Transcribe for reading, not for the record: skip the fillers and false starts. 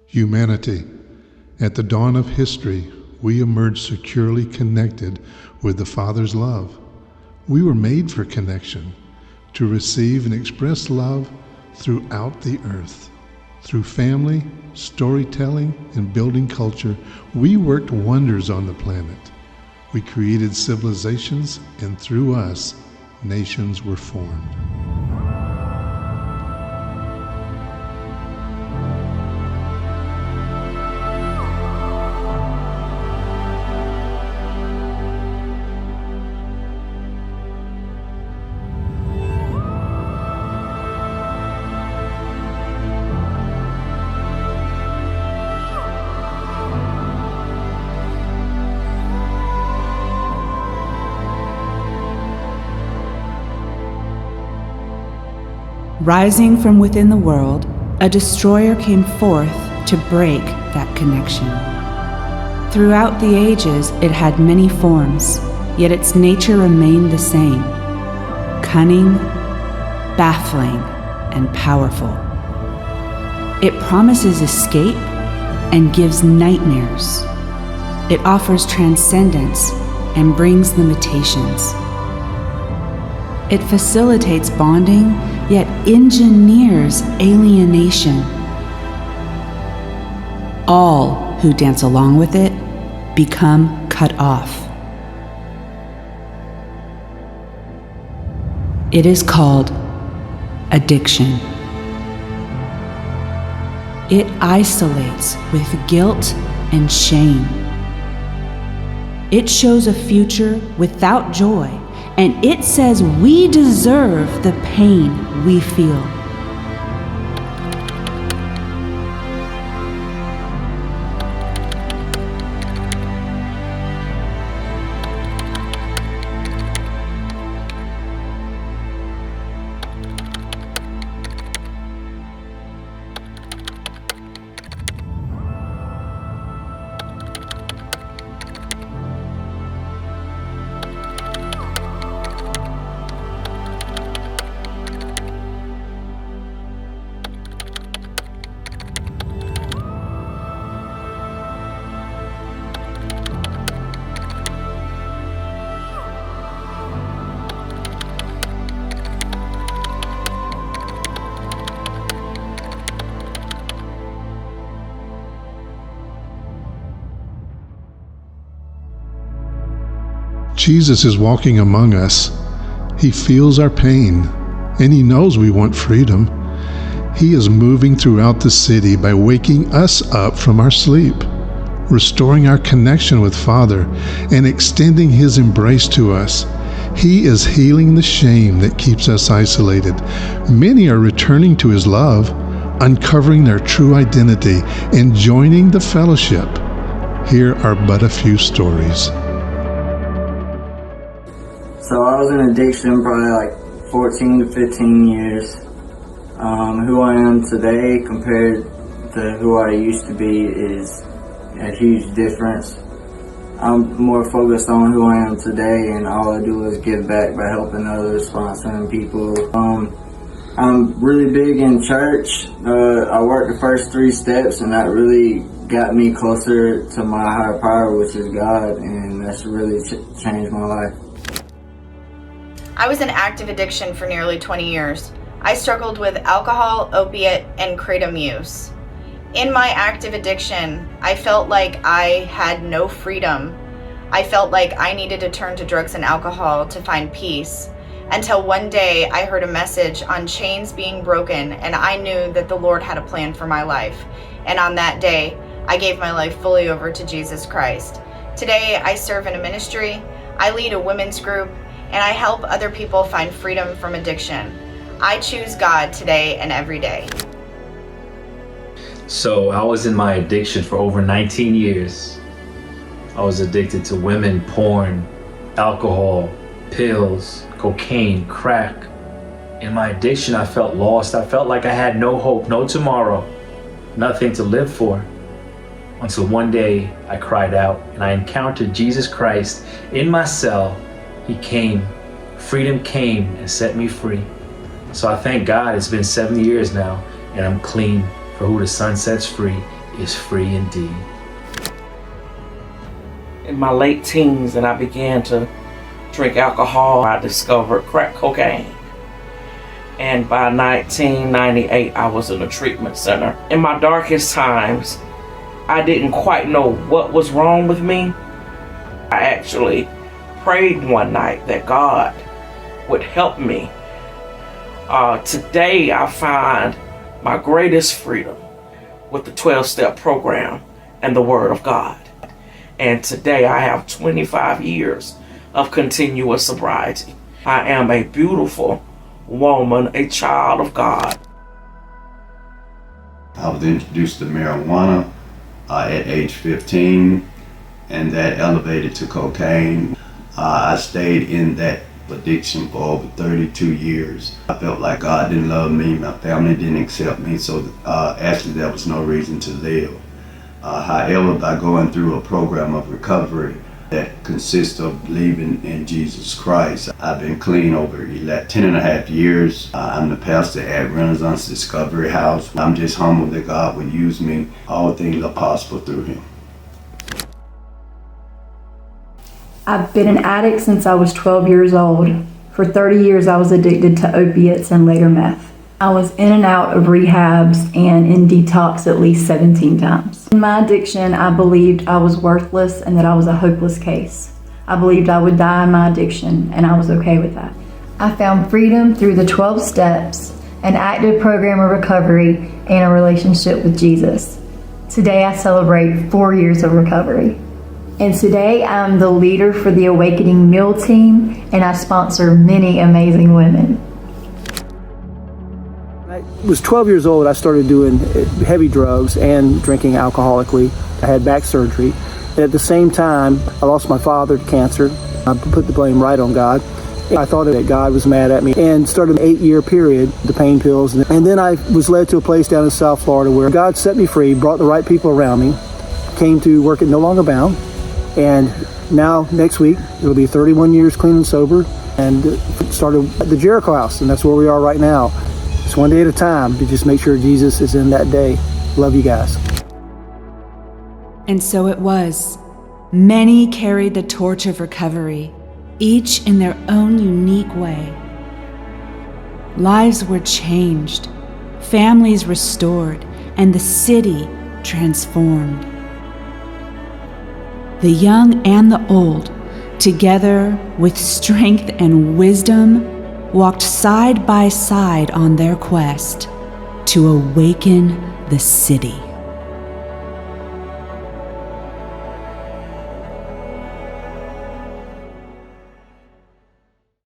Humanity. At the dawn of history, we emerged securely connected with the Father's love. We were made for connection, to receive and express love throughout the earth. Through family, storytelling, and building culture, we worked wonders on the planet. We created civilizations, and through us, nations were formed. Rising from within the world, a destroyer came forth to break that connection. Throughout the ages, it had many forms, yet its nature remained the same: cunning, baffling, and powerful. It promises escape and gives nightmares. It offers transcendence and brings limitations. It facilitates bonding, yet engineers alienation. All who dance along with it become cut off. It is called addiction. It isolates with guilt and shame. It shows a future without joy, and it says we deserve the pain we feel. Jesus is walking among us. He feels our pain, and he knows we want freedom. He is moving throughout the city by waking us up from our sleep, restoring our connection with Father, and extending his embrace to us. He is healing the shame that keeps us isolated. Many are returning to his love, uncovering their true identity, and joining the fellowship. Here are but a few stories. So I was in addiction probably like 14 to 15 years. Who I am today compared to who I used to be is a huge difference. I'm more focused on who I am today, and all I do is give back by helping others, sponsoring people. I'm really big in church. I worked the first 3 steps, and that really got me closer to my higher power, which is God, and that's really changed my life. I was in active addiction for nearly 20 years. I struggled with alcohol, opiate, and kratom use. In my active addiction, I felt like I had no freedom. I felt like I needed to turn to drugs and alcohol to find peace. Until one day I heard a message on chains being broken, and I knew that the Lord had a plan for my life. And on that day, I gave my life fully over to Jesus Christ. Today, I serve in a ministry, I lead a women's group, and I help other people find freedom from addiction. I choose God today and every day. So I was in my addiction for over 19 years. I was addicted to women, porn, alcohol, pills, cocaine, crack. In my addiction, I felt lost. I felt like I had no hope, no tomorrow, nothing to live for. Until one day I cried out and I encountered Jesus Christ in my cell. He came, freedom came and set me free. So I thank God it's been 7 years now and I'm clean, For who the Son sets free is free indeed. In my late teens, and I began to drink alcohol, I discovered crack cocaine. And by 1998, I was in a treatment center. In my darkest times, I didn't quite know what was wrong with me. I actually prayed one night that God would help me. Today, I find my greatest freedom with the 12-step program and the Word of God. And today, I have 25 years of continuous sobriety. I am a beautiful woman, a child of God. I was introduced to marijuana at age 15, and that elevated to cocaine. I stayed in that addiction for over 32 years. I felt like God didn't love me, my family didn't accept me, so actually there was no reason to live. However, by going through a program of recovery that consists of believing in Jesus Christ, I've been clean over 10 and a half years. I'm the pastor at Renaissance Discovery House. I'm just humbled that God would use me. All things are possible through Him. I've been an addict since I was 12 years old. For 30 years, I was addicted to opiates and later meth. I was in and out of rehabs and in detox at least 17 times. In my addiction, I believed I was worthless and that I was a hopeless case. I believed I would die in my addiction, and I was okay with that. I found freedom through the 12 steps, an active program of recovery, and a relationship with Jesus. Today, I celebrate 4 years of recovery. And today, I'm the leader for the Awakening meal team, and I sponsor many amazing women. I was 12 years old. I started doing heavy drugs and drinking alcoholically. I had back surgery. And at the same time, I lost my father to cancer. I put the blame right on God. I thought that God was mad at me and started an 8-year period, the pain pills. And then I was led to a place down in South Florida where God set me free, brought the right people around me, came to work at No Longer Bound. And now, next week, it'll be 31 years clean and sober, and started at the Jericho House, and that's where we are right now. Just one day at a time to just make sure Jesus is in that day. Love you guys. And so it was. Many carried the torch of recovery, each in their own unique way. Lives were changed, families restored, and the city transformed. The young and the old, together with strength and wisdom, walked side by side on their quest to awaken the city.